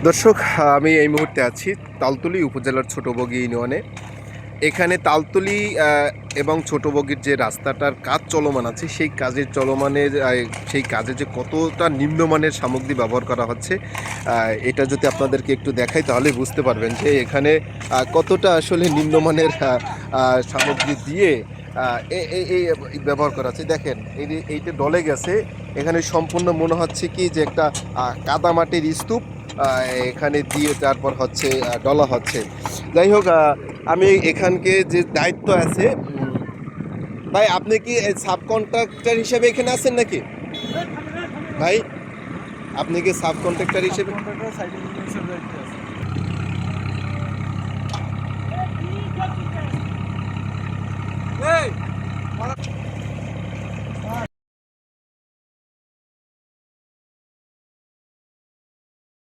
দর্শক, আমি এই মুহূর্তে আছি তালতলী উপজেলার ছোটবগি ইউনিয়নে। এখানে তালতলী এবং ছোটবগির যে রাস্তাটার কাজ চলমান আছে, সেই কাজের চলমানের সেই কাজে যে কতটা নিম্নমানের সামগ্রী ব্যবহার করা হচ্ছে, এটা যদি আপনাদেরকে একটু দেখাই তাহলে বুঝতে পারবেন যে এখানে কতটা আসলে নিম্নমানের সামগ্রী দিয়ে এই ব্যবহার করা আছে। দেখেন, এইটা ডলে গেছে। এখানে সম্পূর্ণ মনে হচ্ছে কি যে একটা কাদামাটির স্তূপ এখানে দিয়ে তারপর হচ্ছে ডলা হচ্ছে। যাই হোক, আমি এখানকে যে দায়িত্ব আছে, ভাই আপনি কি সাব কন্ট্রাক্টর হিসেবে এখানে আছেন নাকি? ভাই, আপনি কি সাব কন্ট্রাক্টর হিসেবে?